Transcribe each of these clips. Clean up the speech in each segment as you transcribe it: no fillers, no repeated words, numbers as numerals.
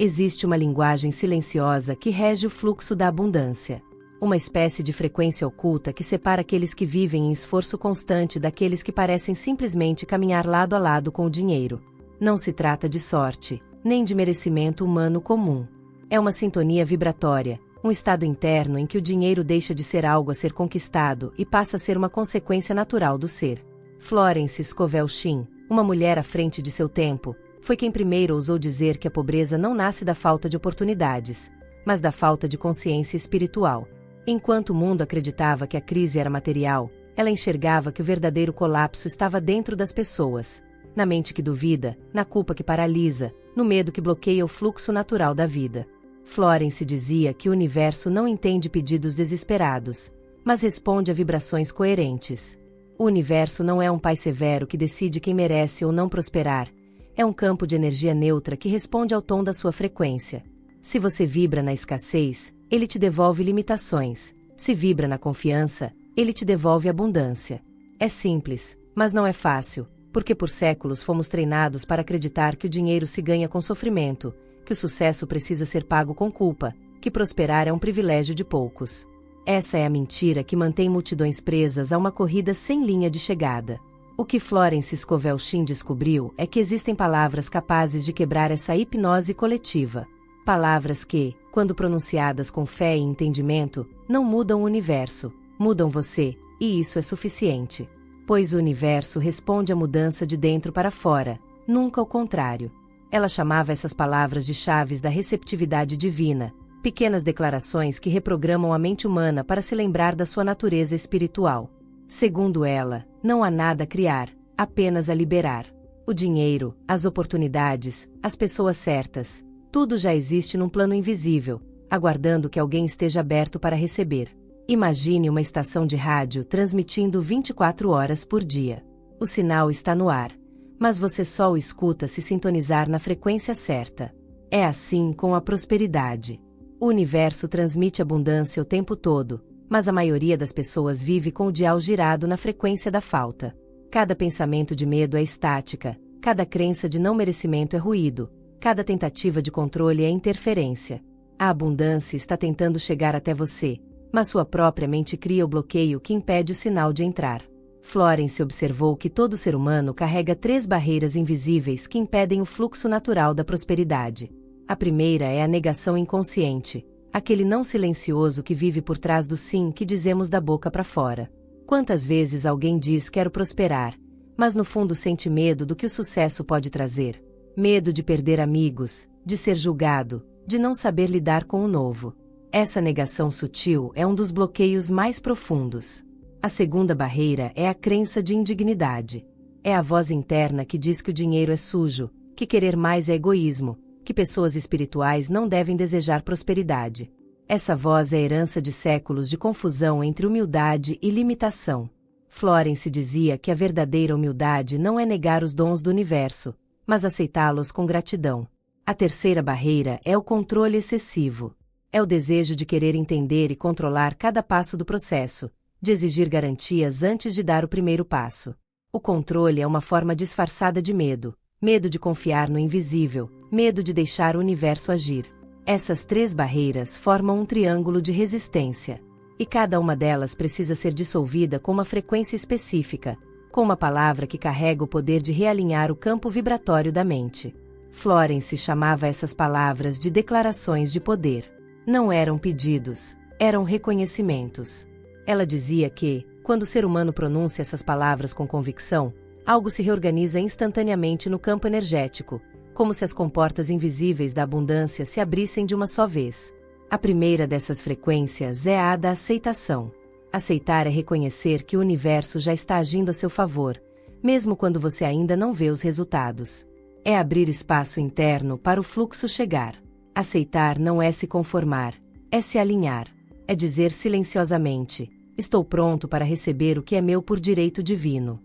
Existe uma linguagem silenciosa que rege o fluxo da abundância. Uma espécie de frequência oculta que separa aqueles que vivem em esforço constante daqueles que parecem simplesmente caminhar lado a lado com o dinheiro. Não se trata de sorte, nem de merecimento humano comum. É uma sintonia vibratória, um estado interno em que o dinheiro deixa de ser algo a ser conquistado e passa a ser uma consequência natural do ser. Florence Scovel Shinn, uma mulher à frente de seu tempo, foi quem primeiro ousou dizer que a pobreza não nasce da falta de oportunidades, mas da falta de consciência espiritual. Enquanto o mundo acreditava que a crise era material, ela enxergava que o verdadeiro colapso estava dentro das pessoas, na mente que duvida, na culpa que paralisa, no medo que bloqueia o fluxo natural da vida. Florence dizia que o universo não entende pedidos desesperados, mas responde a vibrações coerentes. O universo não é um pai severo que decide quem merece ou não prosperar, é um campo de energia neutra que responde ao tom da sua frequência. Se você vibra na escassez, ele te devolve limitações. Se vibra na confiança, ele te devolve abundância. É simples, mas não é fácil, porque por séculos fomos treinados para acreditar que o dinheiro se ganha com sofrimento, que o sucesso precisa ser pago com culpa, que prosperar é um privilégio de poucos. Essa é a mentira que mantém multidões presas a uma corrida sem linha de chegada. O que Florence Scovel Shinn descobriu é que existem palavras capazes de quebrar essa hipnose coletiva. Palavras que, quando pronunciadas com fé e entendimento, não mudam o universo, mudam você, e isso é suficiente. Pois o universo responde à mudança de dentro para fora, nunca o contrário. Ela chamava essas palavras de chaves da receptividade divina, pequenas declarações que reprogramam a mente humana para se lembrar da sua natureza espiritual. Segundo ela, não há nada a criar, apenas a liberar. O dinheiro, as oportunidades, as pessoas certas, tudo já existe num plano invisível, aguardando que alguém esteja aberto para receber. Imagine uma estação de rádio transmitindo 24 horas por dia. O sinal está no ar, mas você só o escuta se sintonizar na frequência certa. É assim com a prosperidade. O universo transmite abundância o tempo todo, mas a maioria das pessoas vive com o dial girado na frequência da falta. Cada pensamento de medo é estática, cada crença de não merecimento é ruído, cada tentativa de controle é interferência. A abundância está tentando chegar até você, mas sua própria mente cria o bloqueio que impede o sinal de entrar. Florence observou que todo ser humano carrega 3 barreiras invisíveis que impedem o fluxo natural da prosperidade. A primeira é a negação inconsciente, aquele não silencioso que vive por trás do sim que dizemos da boca para fora. Quantas vezes alguém diz quero prosperar, mas no fundo sente medo do que o sucesso pode trazer? Medo de perder amigos, de ser julgado, de não saber lidar com o novo. Essa negação sutil é um dos bloqueios mais profundos. A segunda barreira é a crença de indignidade. É a voz interna que diz que o dinheiro é sujo, que querer mais é egoísmo, que pessoas espirituais não devem desejar prosperidade. Essa voz é a herança de séculos de confusão entre humildade e limitação. Florence dizia que a verdadeira humildade não é negar os dons do universo, mas aceitá-los com gratidão. A terceira barreira é o controle excessivo. É o desejo de querer entender e controlar cada passo do processo, de exigir garantias antes de dar o primeiro passo. O controle é uma forma disfarçada de medo, medo de confiar no invisível, medo de deixar o universo agir. Essas 3 barreiras formam um triângulo de resistência. E cada uma delas precisa ser dissolvida com uma frequência específica, com uma palavra que carrega o poder de realinhar o campo vibratório da mente. Florence chamava essas palavras de declarações de poder. Não eram pedidos, eram reconhecimentos. Ela dizia que, quando o ser humano pronuncia essas palavras com convicção, algo se reorganiza instantaneamente no campo energético, como se as comportas invisíveis da abundância se abrissem de uma só vez. A primeira dessas frequências é a da aceitação. Aceitar é reconhecer que o universo já está agindo a seu favor, mesmo quando você ainda não vê os resultados. É abrir espaço interno para o fluxo chegar. Aceitar não é se conformar, é se alinhar. É dizer silenciosamente: estou pronto para receber o que é meu por direito divino.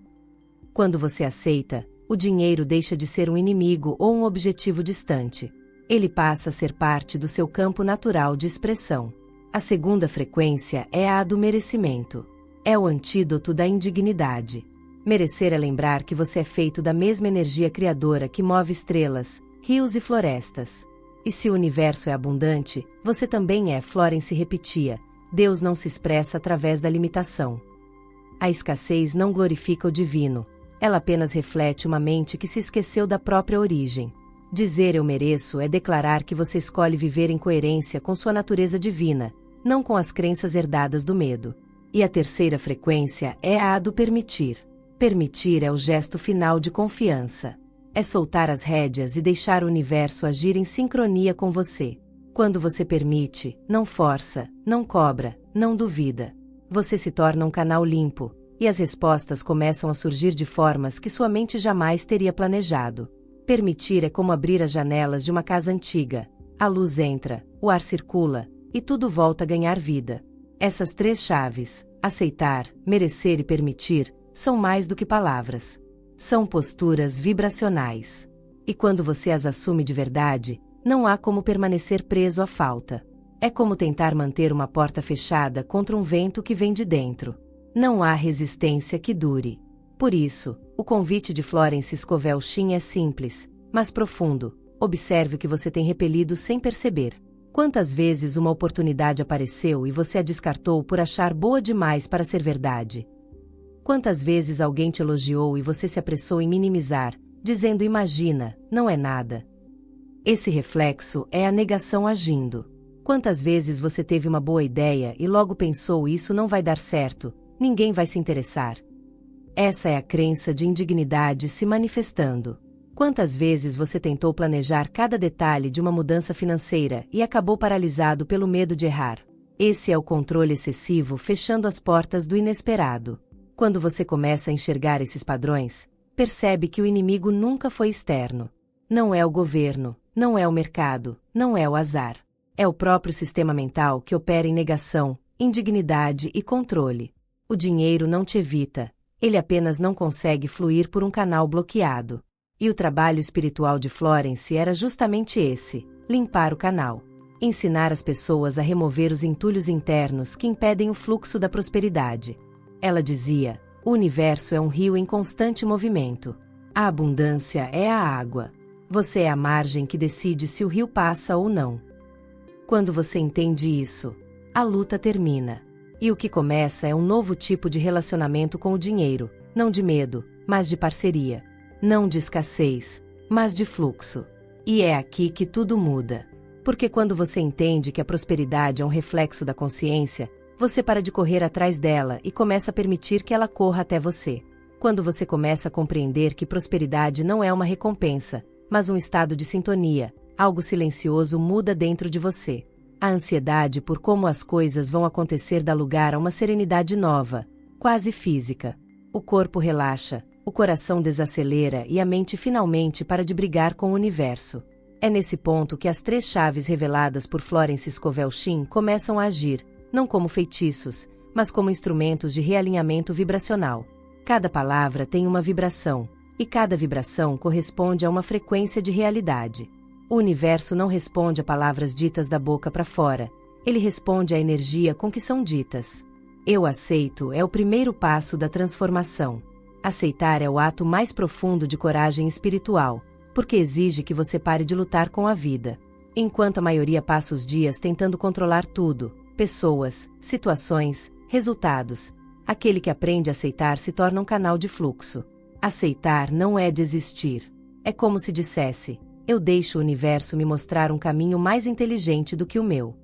Quando você aceita, o dinheiro deixa de ser um inimigo ou um objetivo distante. Ele passa a ser parte do seu campo natural de expressão. A segunda frequência é a do merecimento. É o antídoto da indignidade. Merecer é lembrar que você é feito da mesma energia criadora que move estrelas, rios e florestas. E se o universo é abundante, você também é. Florence repetia: Deus não se expressa através da limitação. A escassez não glorifica o divino. Ela apenas reflete uma mente que se esqueceu da própria origem. Dizer eu mereço é declarar que você escolhe viver em coerência com sua natureza divina, não com as crenças herdadas do medo. E a terceira frequência é a do permitir. Permitir é o gesto final de confiança. É soltar as rédeas e deixar o universo agir em sincronia com você. Quando você permite, não força, não cobra, não duvida. Você se torna um canal limpo, e as respostas começam a surgir de formas que sua mente jamais teria planejado. Permitir é como abrir as janelas de uma casa antiga. A luz entra, o ar circula, e tudo volta a ganhar vida. Essas três chaves, aceitar, merecer e permitir, são mais do que palavras. São posturas vibracionais. E quando você as assume de verdade, não há como permanecer preso à falta. É como tentar manter uma porta fechada contra um vento que vem de dentro. Não há resistência que dure. Por isso, o convite de Florence Scovel Shinn é simples, mas profundo. Observe o que você tem repelido sem perceber. Quantas vezes uma oportunidade apareceu e você a descartou por achar boa demais para ser verdade? Quantas vezes alguém te elogiou e você se apressou em minimizar, dizendo imagina, não é nada? Esse reflexo é a negação agindo. Quantas vezes você teve uma boa ideia e logo pensou isso não vai dar certo, ninguém vai se interessar? Essa é a crença de indignidade se manifestando. Quantas vezes você tentou planejar cada detalhe de uma mudança financeira e acabou paralisado pelo medo de errar? Esse é o controle excessivo fechando as portas do inesperado. Quando você começa a enxergar esses padrões, percebe que o inimigo nunca foi externo. Não é o governo, não é o mercado, não é o azar. É o próprio sistema mental que opera em negação, indignidade e controle. O dinheiro não te evita. Ele apenas não consegue fluir por um canal bloqueado. E o trabalho espiritual de Florence era justamente esse: limpar o canal. Ensinar as pessoas a remover os entulhos internos que impedem o fluxo da prosperidade. Ela dizia: o universo é um rio em constante movimento. A abundância é a água. Você é a margem que decide se o rio passa ou não. Quando você entende isso, a luta termina. E o que começa é um novo tipo de relacionamento com o dinheiro, não de medo, mas de parceria. Não de escassez, mas de fluxo. E é aqui que tudo muda. Porque quando você entende que a prosperidade é um reflexo da consciência, você para de correr atrás dela e começa a permitir que ela corra até você. Quando você começa a compreender que prosperidade não é uma recompensa, mas um estado de sintonia, algo silencioso muda dentro de você. A ansiedade por como as coisas vão acontecer dá lugar a uma serenidade nova, quase física. O corpo relaxa, o coração desacelera e a mente finalmente para de brigar com o universo. É nesse ponto que as três chaves reveladas por Florence Scovel Shinn começam a agir, não como feitiços, mas como instrumentos de realinhamento vibracional. Cada palavra tem uma vibração, e cada vibração corresponde a uma frequência de realidade. O universo não responde a palavras ditas da boca para fora, ele responde à energia com que são ditas. Eu aceito é o primeiro passo da transformação. Aceitar é o ato mais profundo de coragem espiritual, porque exige que você pare de lutar com a vida. Enquanto a maioria passa os dias tentando controlar tudo, pessoas, situações, resultados, aquele que aprende a aceitar se torna um canal de fluxo. Aceitar não é desistir. É como se dissesse: eu deixo o universo me mostrar um caminho mais inteligente do que o meu.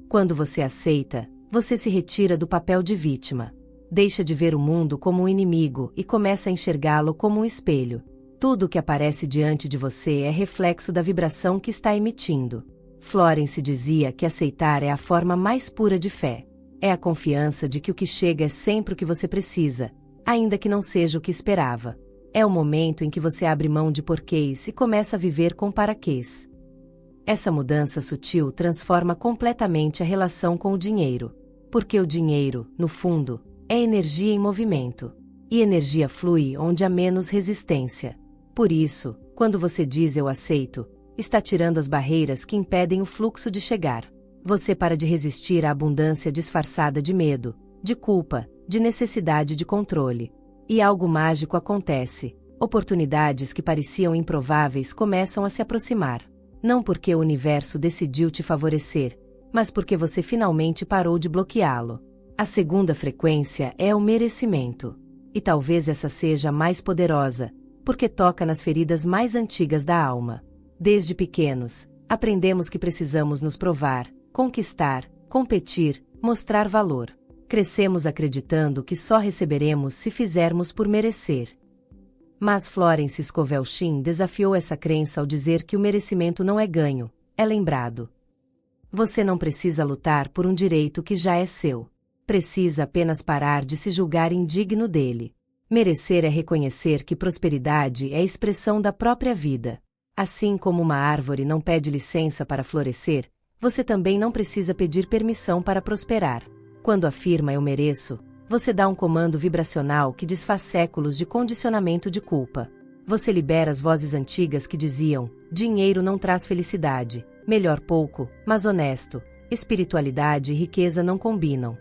Quando você aceita, você se retira do papel de vítima. Deixa de ver o mundo como um inimigo e começa a enxergá-lo como um espelho. Tudo o que aparece diante de você é reflexo da vibração que está emitindo. Florence dizia que aceitar é a forma mais pura de fé. É a confiança de que o que chega é sempre o que você precisa, ainda que não seja o que esperava. É o momento em que você abre mão de porquês e começa a viver com paraquês. Essa mudança sutil transforma completamente a relação com o dinheiro. Porque o dinheiro, no fundo, é energia em movimento. E energia flui onde há menos resistência. Por isso, quando você diz eu aceito, está tirando as barreiras que impedem o fluxo de chegar. Você para de resistir à abundância disfarçada de medo, de culpa, de necessidade de controle. E algo mágico acontece. Oportunidades que pareciam improváveis começam a se aproximar. Não porque o universo decidiu te favorecer, mas porque você finalmente parou de bloqueá-lo. A segunda frequência é o merecimento. E talvez essa seja a mais poderosa, porque toca nas feridas mais antigas da alma. Desde pequenos, aprendemos que precisamos nos provar, conquistar, competir, mostrar valor. Crescemos acreditando que só receberemos se fizermos por merecer. Mas Florence Scovel Shinn desafiou essa crença ao dizer que o merecimento não é ganho, é lembrado. Você não precisa lutar por um direito que já é seu. Precisa apenas parar de se julgar indigno dele. Merecer é reconhecer que prosperidade é expressão da própria vida. Assim como uma árvore não pede licença para florescer, você também não precisa pedir permissão para prosperar. Quando afirma eu mereço, você dá um comando vibracional que desfaz séculos de condicionamento de culpa. Você libera as vozes antigas que diziam: dinheiro não traz felicidade, melhor pouco, mas honesto, espiritualidade e riqueza não combinam.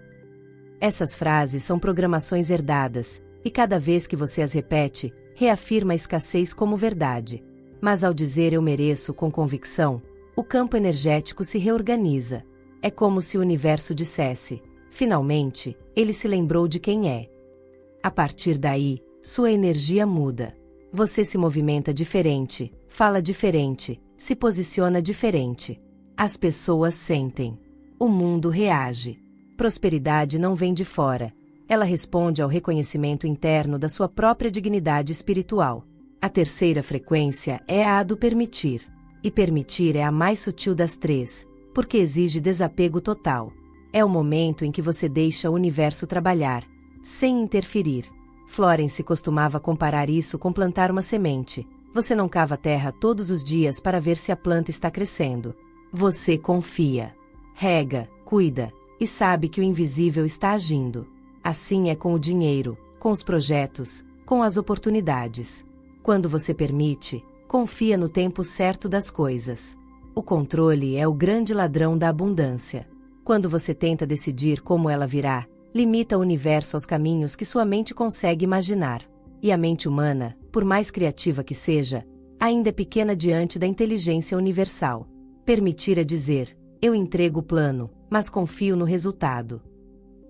Essas frases são programações herdadas, e cada vez que você as repete, reafirma a escassez como verdade. Mas ao dizer eu mereço com convicção, o campo energético se reorganiza. É como se o universo dissesse: finalmente, ele se lembrou de quem é. A partir daí, sua energia muda. Você se movimenta diferente, fala diferente, se posiciona diferente. As pessoas sentem. O mundo reage. Prosperidade não vem de fora. Ela responde ao reconhecimento interno da sua própria dignidade espiritual. A terceira frequência é a do permitir. E permitir é a mais sutil das três, porque exige desapego total. É o momento em que você deixa o universo trabalhar, sem interferir. Florence costumava comparar isso com plantar uma semente. Você não cava a terra todos os dias para ver se a planta está crescendo. Você confia, rega, cuida, e sabe que o invisível está agindo. Assim é com o dinheiro, com os projetos, com as oportunidades. Quando você permite, confia no tempo certo das coisas. O controle é o grande ladrão da abundância. Quando você tenta decidir como ela virá, limita o universo aos caminhos que sua mente consegue imaginar. E a mente humana, por mais criativa que seja, ainda é pequena diante da inteligência universal. Permitir é dizer: eu entrego o plano, mas confio no resultado.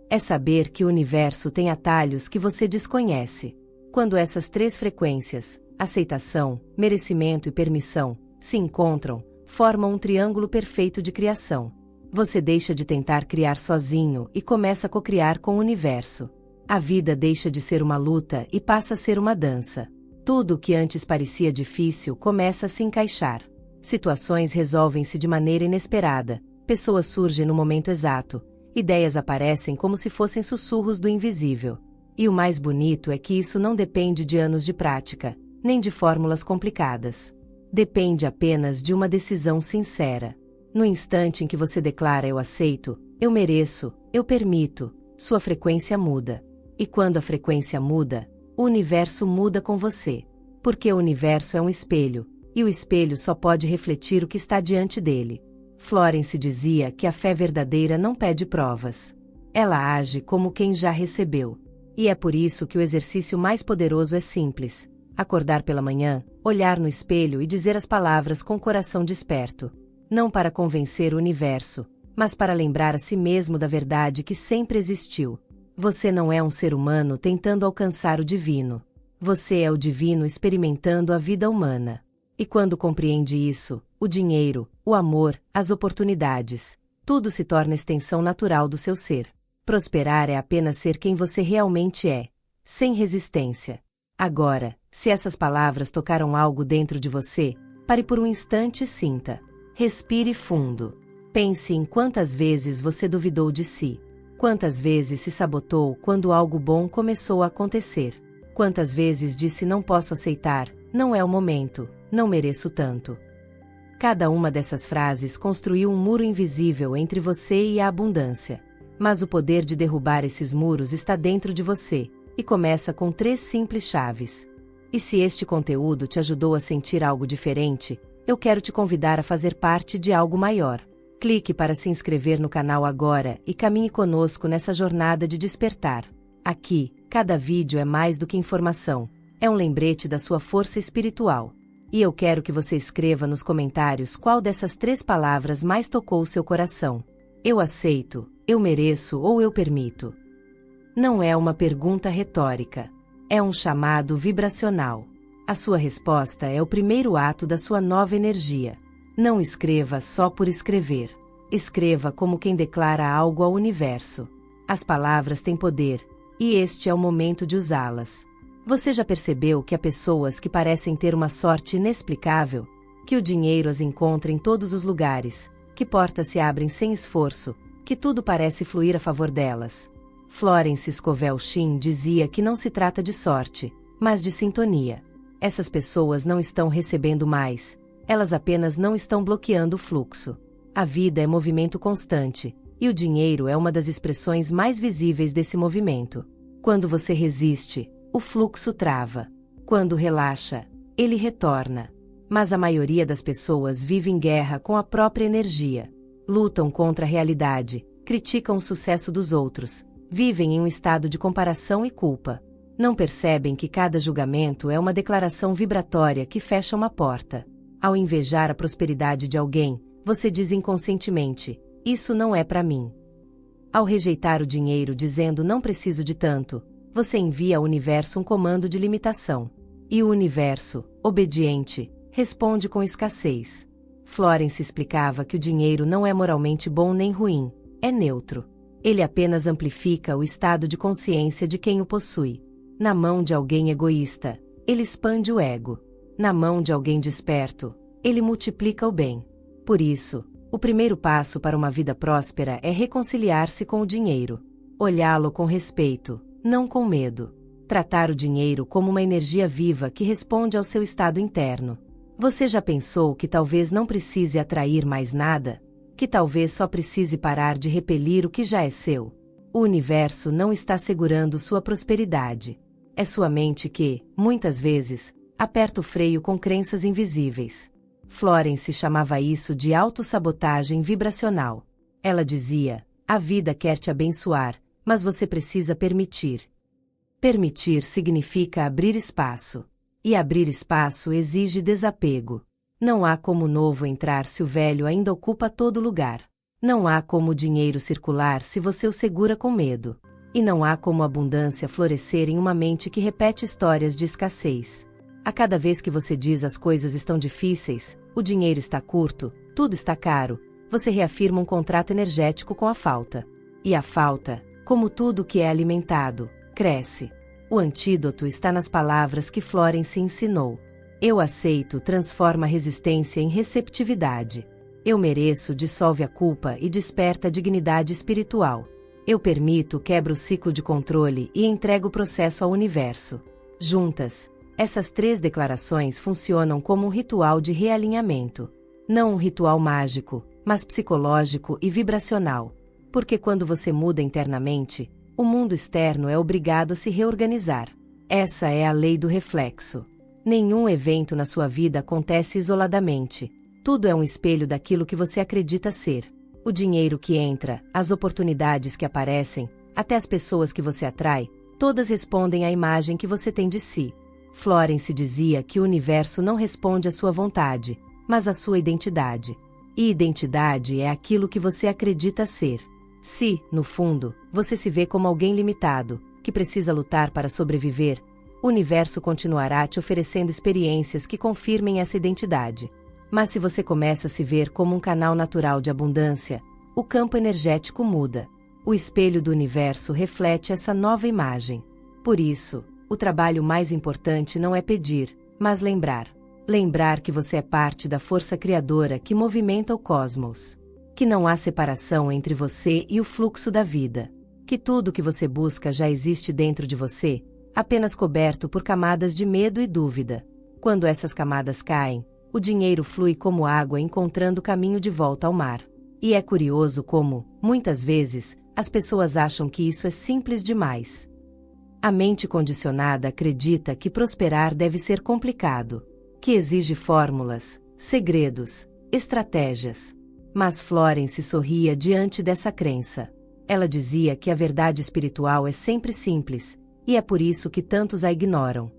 É saber que o universo tem atalhos que você desconhece. Quando essas três frequências, aceitação, merecimento e permissão, se encontram, formam um triângulo perfeito de criação. Você deixa de tentar criar sozinho e começa a cocriar com o universo. A vida deixa de ser uma luta e passa a ser uma dança. Tudo o que antes parecia difícil começa a se encaixar. Situações resolvem-se de maneira inesperada, pessoas surgem no momento exato, ideias aparecem como se fossem sussurros do invisível. E o mais bonito é que isso não depende de anos de prática, nem de fórmulas complicadas. Depende apenas de uma decisão sincera. No instante em que você declara eu aceito, eu mereço, eu permito, sua frequência muda. E quando a frequência muda, o universo muda com você. Porque o universo é um espelho, e o espelho só pode refletir o que está diante dele. Florence dizia que a fé verdadeira não pede provas. Ela age como quem já recebeu. E é por isso que o exercício mais poderoso é simples: acordar pela manhã, olhar no espelho e dizer as palavras com o coração desperto. Não para convencer o universo, mas para lembrar a si mesmo da verdade que sempre existiu. Você não é um ser humano tentando alcançar o divino. Você é o divino experimentando a vida humana. E quando compreende isso, o dinheiro, o amor, as oportunidades, tudo se torna extensão natural do seu ser. Prosperar é apenas ser quem você realmente é, sem resistência. Agora, se essas palavras tocaram algo dentro de você, pare por um instante e sinta. Respire fundo. Pense em quantas vezes você duvidou de si. Quantas vezes se sabotou quando algo bom começou a acontecer. Quantas vezes disse não posso aceitar, não é o momento, não mereço tanto. Cada uma dessas frases construiu um muro invisível entre você e a abundância. Mas o poder de derrubar esses muros está dentro de você, e começa com 3 simples chaves. E se este conteúdo te ajudou a sentir algo diferente, eu quero te convidar a fazer parte de algo maior. Clique para se inscrever no canal agora e caminhe conosco nessa jornada de despertar. Aqui, cada vídeo é mais do que informação, é um lembrete da sua força espiritual. E eu quero que você escreva nos comentários qual dessas 3 palavras mais tocou seu coração. Eu aceito, eu mereço ou eu permito. Não é uma pergunta retórica. É um chamado vibracional. A sua resposta é o primeiro ato da sua nova energia. Não escreva só por escrever. Escreva como quem declara algo ao universo. As palavras têm poder, e este é o momento de usá-las. Você já percebeu que há pessoas que parecem ter uma sorte inexplicável? Que o dinheiro as encontra em todos os lugares, que portas se abrem sem esforço, que tudo parece fluir a favor delas. Florence Scovel Shinn dizia que não se trata de sorte, mas de sintonia. Essas pessoas não estão recebendo mais, elas apenas não estão bloqueando o fluxo. A vida é movimento constante, e o dinheiro é uma das expressões mais visíveis desse movimento. Quando você resiste, o fluxo trava. Quando relaxa, ele retorna. Mas a maioria das pessoas vive em guerra com a própria energia. Lutam contra a realidade, criticam o sucesso dos outros, vivem em um estado de comparação e culpa. Não percebem que cada julgamento é uma declaração vibratória que fecha uma porta. Ao invejar a prosperidade de alguém, você diz inconscientemente: isso não é para mim. Ao rejeitar o dinheiro dizendo não preciso de tanto, você envia ao universo um comando de limitação. E o universo, obediente, responde com escassez. Florence explicava que o dinheiro não é moralmente bom nem ruim, é neutro. Ele apenas amplifica o estado de consciência de quem o possui. Na mão de alguém egoísta, ele expande o ego. Na mão de alguém desperto, ele multiplica o bem. Por isso, o primeiro passo para uma vida próspera é reconciliar-se com o dinheiro. Olhá-lo com respeito, não com medo. Tratar o dinheiro como uma energia viva que responde ao seu estado interno. Você já pensou que talvez não precise atrair mais nada? Que talvez só precise parar de repelir o que já é seu? O universo não está segurando sua prosperidade. É sua mente que, muitas vezes, aperta o freio com crenças invisíveis. Florence chamava isso de autossabotagem vibracional. Ela dizia: a vida quer te abençoar, mas você precisa permitir. Permitir significa abrir espaço. E abrir espaço exige desapego. Não há como o novo entrar se o velho ainda ocupa todo lugar. Não há como o dinheiro circular se você o segura com medo. E não há como a abundância florescer em uma mente que repete histórias de escassez. A cada vez que você diz as coisas estão difíceis, o dinheiro está curto, tudo está caro, você reafirma um contrato energético com a falta. E a falta, como tudo que é alimentado, cresce. O antídoto está nas palavras que Florence ensinou. Eu aceito transforma a resistência em receptividade. Eu mereço dissolve a culpa e desperta a dignidade espiritual. Eu permito quebra o ciclo de controle e entrego o processo ao universo. Juntas, essas 3 declarações funcionam como um ritual de realinhamento. Não um ritual mágico, mas psicológico e vibracional. Porque quando você muda internamente, o mundo externo é obrigado a se reorganizar. Essa é a lei do reflexo. Nenhum evento na sua vida acontece isoladamente. Tudo é um espelho daquilo que você acredita ser. O dinheiro que entra, as oportunidades que aparecem, até as pessoas que você atrai, todas respondem à imagem que você tem de si. Florence dizia que o universo não responde à sua vontade, mas à sua identidade. E identidade é aquilo que você acredita ser. Se, no fundo, você se vê como alguém limitado, que precisa lutar para sobreviver, o universo continuará te oferecendo experiências que confirmem essa identidade. Mas se você começa a se ver como um canal natural de abundância, o campo energético muda. O espelho do universo reflete essa nova imagem. Por isso, o trabalho mais importante não é pedir, mas lembrar. Lembrar que você é parte da força criadora que movimenta o cosmos. Que não há separação entre você e o fluxo da vida. Que tudo que você busca já existe dentro de você, apenas coberto por camadas de medo e dúvida. Quando essas camadas caem, o dinheiro flui como água encontrando caminho de volta ao mar. E é curioso como, muitas vezes, as pessoas acham que isso é simples demais. A mente condicionada acredita que prosperar deve ser complicado, que exige fórmulas, segredos, estratégias. Mas Florence sorria diante dessa crença. Ela dizia que a verdade espiritual é sempre simples, e é por isso que tantos a ignoram.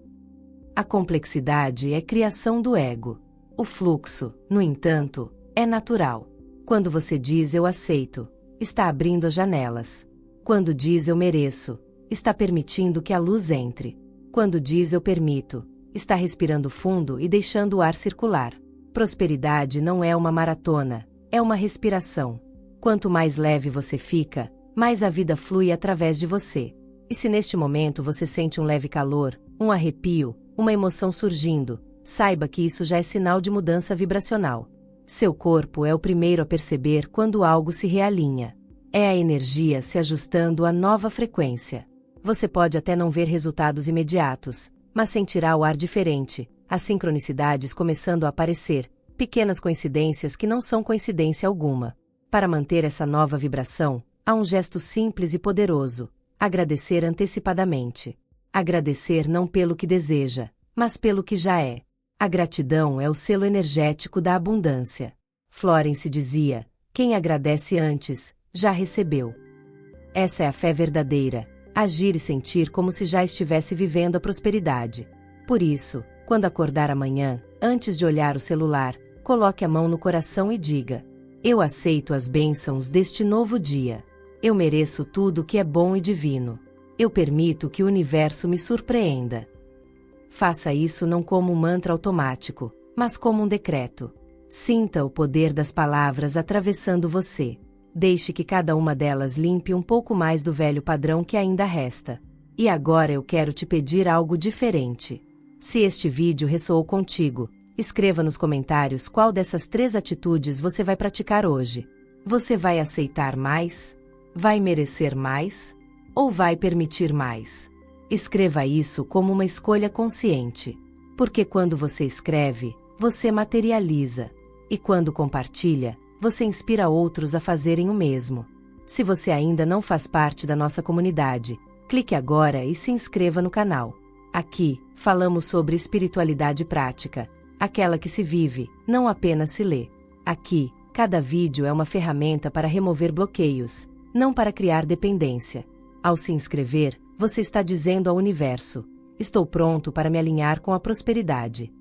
A complexidade é criação do ego. O fluxo, no entanto, é natural. Quando você diz eu aceito, está abrindo as janelas. Quando diz eu mereço, está permitindo que a luz entre. Quando diz eu permito, está respirando fundo e deixando o ar circular. Prosperidade não é uma maratona, é uma respiração. Quanto mais leve você fica, mais a vida flui através de você. E se neste momento você sente um leve calor, um arrepio, uma emoção surgindo, saiba que isso já é sinal de mudança vibracional. Seu corpo é o primeiro a perceber quando algo se realinha. É a energia se ajustando à nova frequência. Você pode até não ver resultados imediatos, mas sentirá o ar diferente, as sincronicidades começando a aparecer, pequenas coincidências que não são coincidência alguma. Para manter essa nova vibração, há um gesto simples e poderoso: agradecer antecipadamente. Agradecer não pelo que deseja, mas pelo que já é. A gratidão é o selo energético da abundância. Florence dizia: quem agradece antes, já recebeu. Essa é a fé verdadeira, agir e sentir como se já estivesse vivendo a prosperidade. Por isso, quando acordar amanhã, antes de olhar o celular, coloque a mão no coração e diga: eu aceito as bênçãos deste novo dia. Eu mereço tudo que é bom e divino. Eu permito que o universo me surpreenda. Faça isso não como um mantra automático, mas como um decreto. Sinta o poder das palavras atravessando você. Deixe que cada uma delas limpe um pouco mais do velho padrão que ainda resta. E agora eu quero te pedir algo diferente. Se este vídeo ressoou contigo, escreva nos comentários qual dessas 3 atitudes você vai praticar hoje. Você vai aceitar mais? Vai merecer mais? Ou vai permitir mais? Escreva isso como uma escolha consciente. Porque quando você escreve, você materializa. E quando compartilha, você inspira outros a fazerem o mesmo. Se você ainda não faz parte da nossa comunidade, clique agora e se inscreva no canal. Aqui, falamos sobre espiritualidade prática, aquela que se vive, não apenas se lê. Aqui, cada vídeo é uma ferramenta para remover bloqueios, não para criar dependência. Ao se inscrever, você está dizendo ao universo: estou pronto para me alinhar com a prosperidade.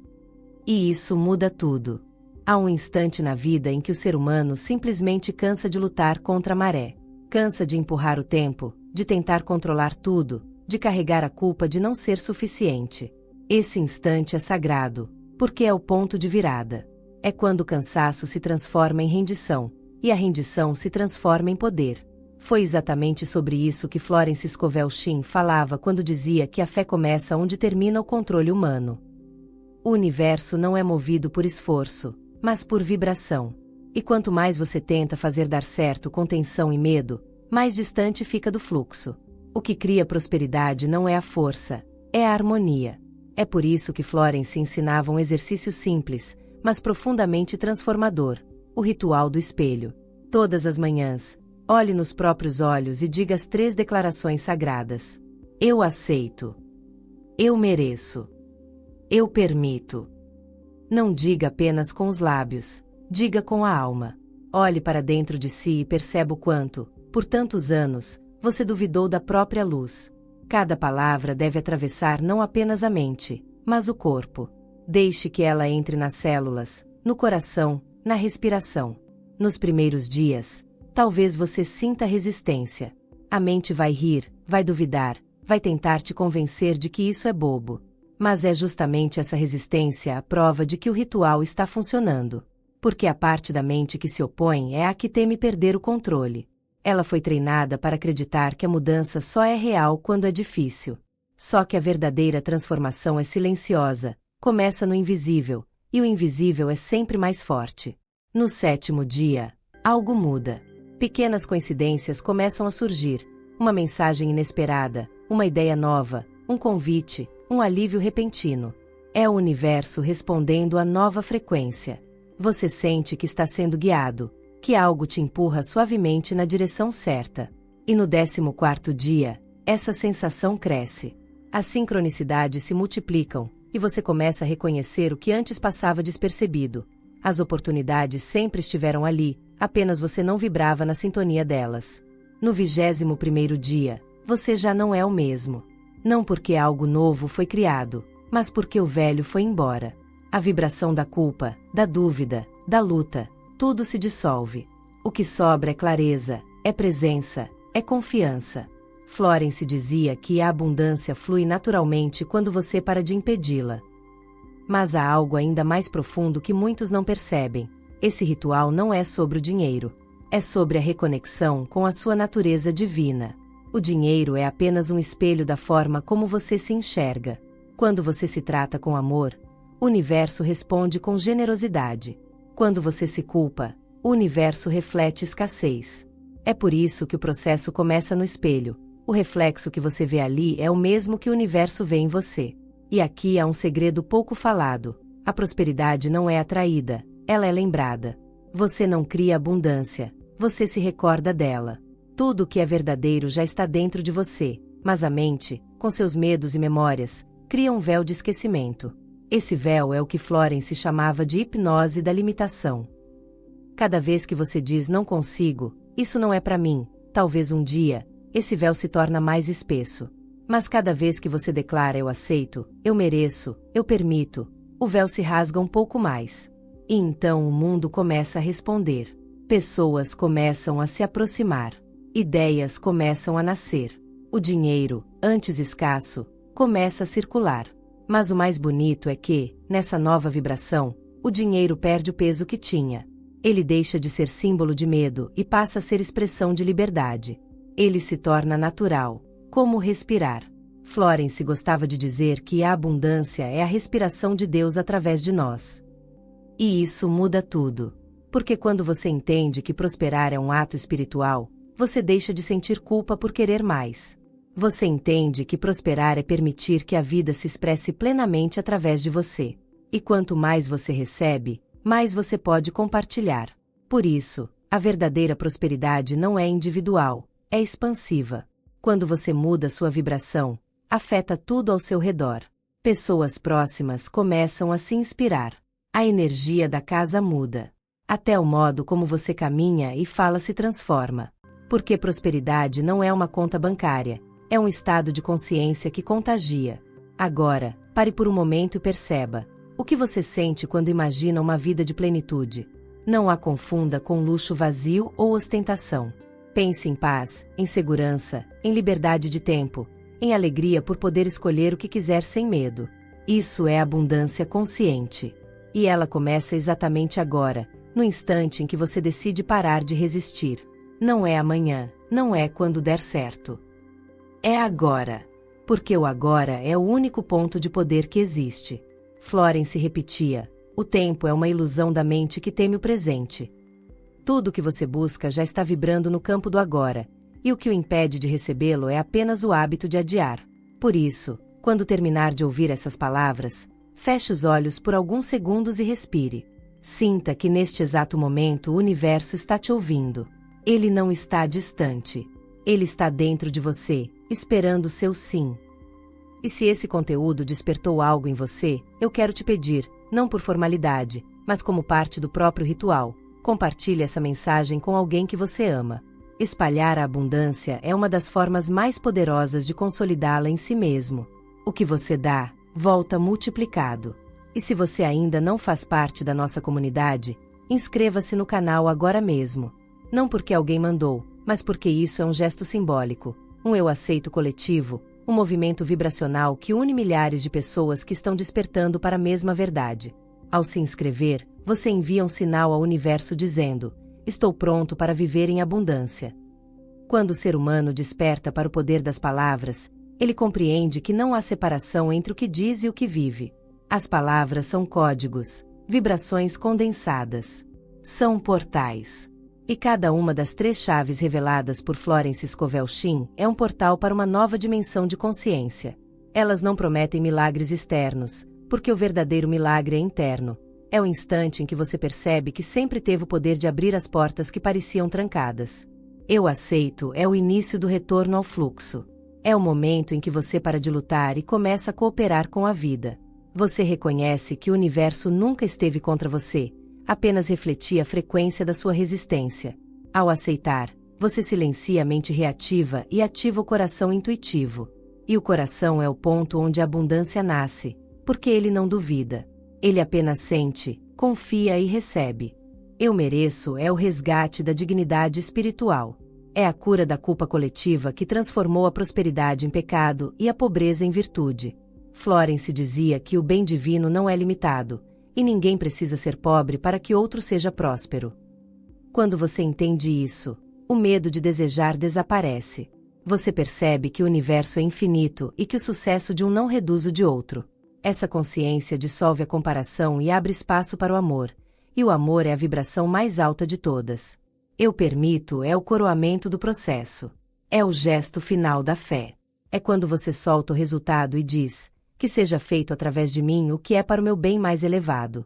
E isso muda tudo. Há um instante na vida em que o ser humano simplesmente cansa de lutar contra a maré. Cansa de empurrar o tempo, de tentar controlar tudo, de carregar a culpa de não ser suficiente. Esse instante é sagrado, porque é o ponto de virada. É quando o cansaço se transforma em rendição, e a rendição se transforma em poder. Foi exatamente sobre isso que Florence Scovel Shinn falava quando dizia que a fé começa onde termina o controle humano. O universo não é movido por esforço, mas por vibração. E quanto mais você tenta fazer dar certo com tensão e medo, mais distante fica do fluxo. O que cria prosperidade não é a força, é a harmonia. É por isso que Florence ensinava um exercício simples, mas profundamente transformador: o ritual do espelho. Todas as manhãs, olhe nos próprios olhos e diga as 3 declarações sagradas: eu aceito. Eu mereço. Eu permito. Não diga apenas com os lábios, diga com a alma. Olhe para dentro de si e perceba o quanto, por tantos anos, você duvidou da própria luz. Cada palavra deve atravessar não apenas a mente, mas o corpo. Deixe que ela entre nas células, no coração, na respiração. Nos primeiros dias, talvez você sinta resistência. A mente vai rir, vai duvidar, vai tentar te convencer de que isso é bobo. Mas é justamente essa resistência a prova de que o ritual está funcionando. Porque a parte da mente que se opõe é a que teme perder o controle. Ela foi treinada para acreditar que a mudança só é real quando é difícil. Só que a verdadeira transformação é silenciosa, começa no invisível, e o invisível é sempre mais forte. No 7º dia, algo muda. Pequenas coincidências começam a surgir, uma mensagem inesperada, uma ideia nova, um convite, um alívio repentino. É o universo respondendo à nova frequência. Você sente que está sendo guiado, que algo te empurra suavemente na direção certa. E no 14º dia, essa sensação cresce. As sincronicidades se multiplicam, e você começa a reconhecer o que antes passava despercebido. As oportunidades sempre estiveram ali, apenas você não vibrava na sintonia delas. No 21º dia, você já não é o mesmo. Não porque algo novo foi criado, mas porque o velho foi embora. A vibração da culpa, da dúvida, da luta, tudo se dissolve. O que sobra é clareza, é presença, é confiança. Florence dizia que a abundância flui naturalmente quando você para de impedi-la. Mas há algo ainda mais profundo que muitos não percebem. Esse ritual não é sobre o dinheiro. É sobre a reconexão com a sua natureza divina. O dinheiro é apenas um espelho da forma como você se enxerga. Quando você se trata com amor, o universo responde com generosidade. Quando você se culpa, o universo reflete escassez. É por isso que o processo começa no espelho. O reflexo que você vê ali é o mesmo que o universo vê em você. E aqui há um segredo pouco falado. A prosperidade não é atraída, ela é lembrada. Você não cria abundância, você se recorda dela. Tudo o que é verdadeiro já está dentro de você, mas a mente, com seus medos e memórias, cria um véu de esquecimento. Esse véu é o que Florence chamava de hipnose da limitação. Cada vez que você diz não consigo, isso não é para mim, talvez um dia, esse véu se torna mais espesso. Mas cada vez que você declara eu aceito, eu mereço, eu permito, o véu se rasga um pouco mais. E então o mundo começa a responder. Pessoas começam a se aproximar. Ideias começam a nascer. O dinheiro, antes escasso, começa a circular. Mas o mais bonito é que, nessa nova vibração, o dinheiro perde o peso que tinha. Ele deixa de ser símbolo de medo e passa a ser expressão de liberdade. Ele se torna natural, como respirar. Florence gostava de dizer que a abundância é a respiração de Deus através de nós. E isso muda tudo. Porque quando você entende que prosperar é um ato espiritual, você deixa de sentir culpa por querer mais. Você entende que prosperar é permitir que a vida se expresse plenamente através de você. E quanto mais você recebe, mais você pode compartilhar. Por isso, a verdadeira prosperidade não é individual, é expansiva. Quando você muda sua vibração, afeta tudo ao seu redor. Pessoas próximas começam a se inspirar. A energia da casa muda. Até o modo como você caminha e fala se transforma. Porque prosperidade não é uma conta bancária, é um estado de consciência que contagia. Agora, pare por um momento e perceba. O que você sente quando imagina uma vida de plenitude? Não a confunda com luxo vazio ou ostentação. Pense em paz, em segurança, em liberdade de tempo, em alegria por poder escolher o que quiser sem medo. Isso é abundância consciente. E ela começa exatamente agora, no instante em que você decide parar de resistir. Não é amanhã, não é quando der certo. É agora. Porque o agora é o único ponto de poder que existe. Florence repetia: o tempo é uma ilusão da mente que teme o presente. Tudo o que você busca já está vibrando no campo do agora, e o que o impede de recebê-lo é apenas o hábito de adiar. Por isso, quando terminar de ouvir essas palavras, feche os olhos por alguns segundos e respire. Sinta que neste exato momento o universo está te ouvindo. Ele não está distante. Ele está dentro de você, esperando o seu sim. E se esse conteúdo despertou algo em você, eu quero te pedir, não por formalidade, mas como parte do próprio ritual, compartilhe essa mensagem com alguém que você ama. Espalhar a abundância é uma das formas mais poderosas de consolidá-la em si mesmo. O que você dá, volta multiplicado. E se você ainda não faz parte da nossa comunidade, inscreva-se no canal agora mesmo. Não porque alguém mandou, mas porque isso é um gesto simbólico, um eu aceito coletivo, um movimento vibracional que une milhares de pessoas que estão despertando para a mesma verdade. Ao se inscrever, você envia um sinal ao universo dizendo: estou pronto para viver em abundância. Quando o ser humano desperta para o poder das palavras, ele compreende que não há separação entre o que diz e o que vive. As palavras são códigos, vibrações condensadas. São portais. E cada uma das 3 chaves reveladas por Florence Scovel Shinn é um portal para uma nova dimensão de consciência. Elas não prometem milagres externos, porque o verdadeiro milagre é interno. É o instante em que você percebe que sempre teve o poder de abrir as portas que pareciam trancadas. Eu aceito é o início do retorno ao fluxo. É o momento em que você para de lutar e começa a cooperar com a vida. Você reconhece que o universo nunca esteve contra você, apenas refletia a frequência da sua resistência. Ao aceitar, você silencia a mente reativa e ativa o coração intuitivo. E o coração é o ponto onde a abundância nasce, porque ele não duvida. Ele apenas sente, confia e recebe. Eu mereço é o resgate da dignidade espiritual. É a cura da culpa coletiva que transformou a prosperidade em pecado e a pobreza em virtude. Florence dizia que o bem divino não é limitado, e ninguém precisa ser pobre para que outro seja próspero. Quando você entende isso, o medo de desejar desaparece. Você percebe que o universo é infinito e que o sucesso de um não reduz o de outro. Essa consciência dissolve a comparação e abre espaço para o amor, e o amor é a vibração mais alta de todas. Eu permito é o coroamento do processo. É o gesto final da fé. É quando você solta o resultado e diz, que seja feito através de mim o que é para o meu bem mais elevado.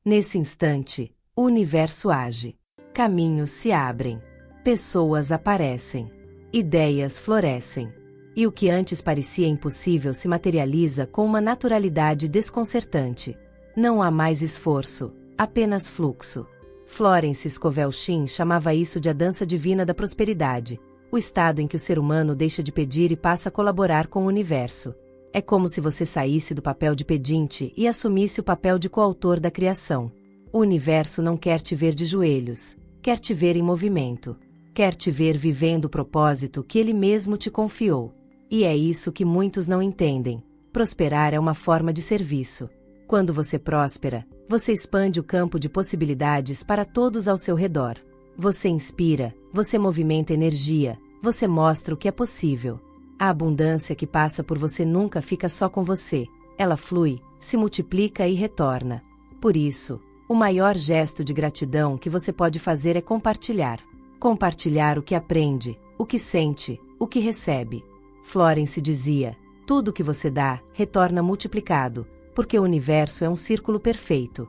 Nesse instante, o universo age. Caminhos se abrem. Pessoas aparecem. Ideias florescem. E o que antes parecia impossível se materializa com uma naturalidade desconcertante. Não há mais esforço, apenas fluxo. Florence Scovel Shinn chamava isso de a dança divina da prosperidade, o estado em que o ser humano deixa de pedir e passa a colaborar com o universo. É como se você saísse do papel de pedinte e assumisse o papel de coautor da criação. O universo não quer te ver de joelhos, quer te ver em movimento. Quer te ver vivendo o propósito que ele mesmo te confiou. E é isso que muitos não entendem. Prosperar é uma forma de serviço. Quando você próspera, você expande o campo de possibilidades para todos ao seu redor. Você inspira, você movimenta energia, você mostra o que é possível. A abundância que passa por você nunca fica só com você. Ela flui, se multiplica e retorna. Por isso, o maior gesto de gratidão que você pode fazer é compartilhar. Compartilhar o que aprende, o que sente, o que recebe. Florence dizia, tudo que você dá, retorna multiplicado, porque o universo é um círculo perfeito.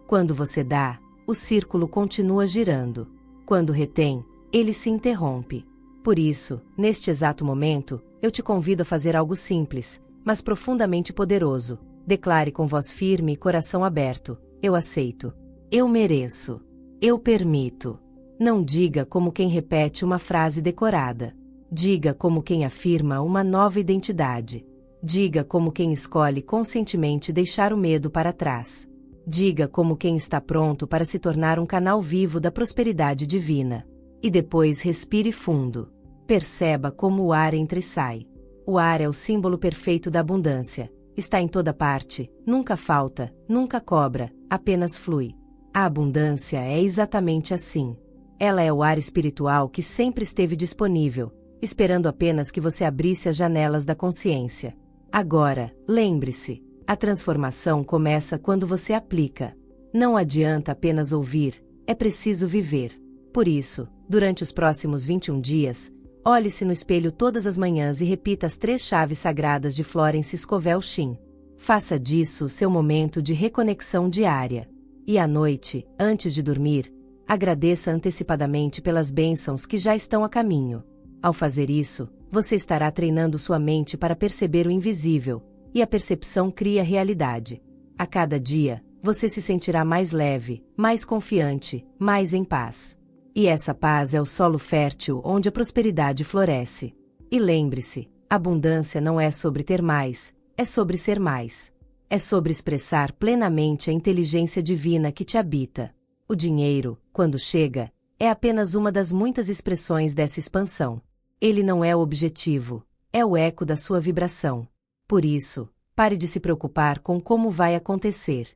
Quando você dá, o círculo continua girando. Quando retém, ele se interrompe. Por isso, neste exato momento, eu te convido a fazer algo simples, mas profundamente poderoso. Declare com voz firme e coração aberto, eu aceito. Eu mereço. Eu permito. Não diga como quem repete uma frase decorada. Diga como quem afirma uma nova identidade. Diga como quem escolhe conscientemente deixar o medo para trás. Diga como quem está pronto para se tornar um canal vivo da prosperidade divina. E depois respire fundo. Perceba como o ar entra e sai. O ar é o símbolo perfeito da abundância. Está em toda parte, nunca falta, nunca cobra, apenas flui. A abundância é exatamente assim. Ela é o ar espiritual que sempre esteve disponível, esperando apenas que você abrisse as janelas da consciência. Agora, lembre-se, a transformação começa quando você aplica. Não adianta apenas ouvir, é preciso viver. Por isso, durante os próximos 21 dias, olhe-se no espelho todas as manhãs e repita as 3 chaves sagradas de Florence Scovel Shinn. Faça disso seu momento de reconexão diária. E à noite, antes de dormir, agradeça antecipadamente pelas bênçãos que já estão a caminho. Ao fazer isso, você estará treinando sua mente para perceber o invisível, e a percepção cria realidade. A cada dia, você se sentirá mais leve, mais confiante, mais em paz. E essa paz é o solo fértil onde a prosperidade floresce. E lembre-se, abundância não é sobre ter mais, é sobre ser mais. É sobre expressar plenamente a inteligência divina que te habita. O dinheiro, quando chega, é apenas uma das muitas expressões dessa expansão. Ele não é o objetivo, é o eco da sua vibração. Por isso, pare de se preocupar com como vai acontecer.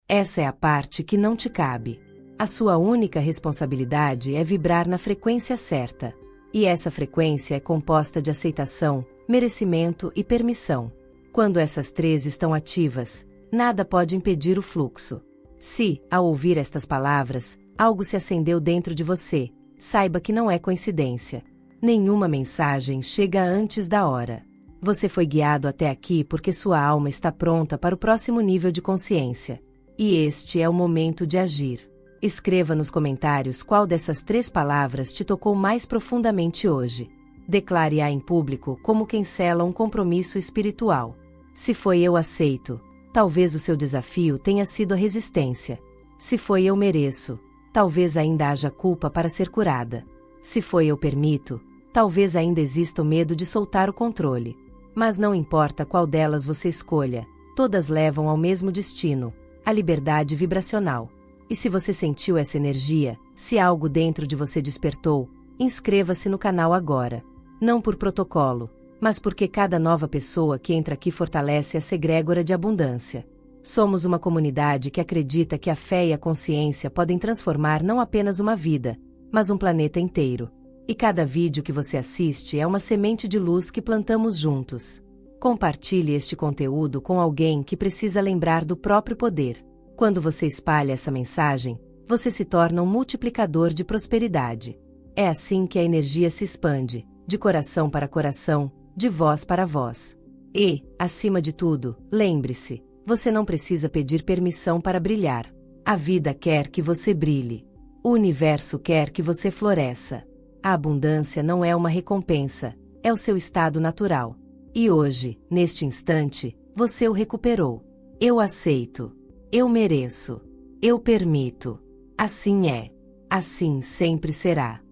Essa é a parte que não te cabe. A sua única responsabilidade é vibrar na frequência certa. E essa frequência é composta de aceitação, merecimento e permissão. Quando essas 3 estão ativas, nada pode impedir o fluxo. Se, ao ouvir estas palavras, algo se acendeu dentro de você, saiba que não é coincidência. Nenhuma mensagem chega antes da hora. Você foi guiado até aqui porque sua alma está pronta para o próximo nível de consciência. E este é o momento de agir. Escreva nos comentários qual dessas 3 palavras te tocou mais profundamente hoje. Declare-a em público como quem sela um compromisso espiritual. Se foi eu aceito, talvez o seu desafio tenha sido a resistência. Se foi eu mereço, talvez ainda haja culpa para ser curada. Se foi eu permito, talvez ainda exista o medo de soltar o controle. Mas não importa qual delas você escolha, Todas levam ao mesmo destino, a liberdade vibracional. E se você sentiu essa energia, se algo dentro de você despertou, inscreva-se no canal agora. Não por protocolo, mas porque cada nova pessoa que entra aqui fortalece essa egrégora de abundância. Somos uma comunidade que acredita que a fé e a consciência podem transformar não apenas uma vida, mas um planeta inteiro. E cada vídeo que você assiste é uma semente de luz que plantamos juntos. Compartilhe este conteúdo com alguém que precisa lembrar do próprio poder. Quando você espalha essa mensagem, você se torna um multiplicador de prosperidade. É assim que a energia se expande, de coração para coração, de voz para voz. E, acima de tudo, lembre-se, você não precisa pedir permissão para brilhar. A vida quer que você brilhe. O universo quer que você floresça. A abundância não é uma recompensa, é o seu estado natural. E hoje, neste instante, você o recuperou. Eu aceito. Eu mereço. Eu permito. Assim é. Assim sempre será.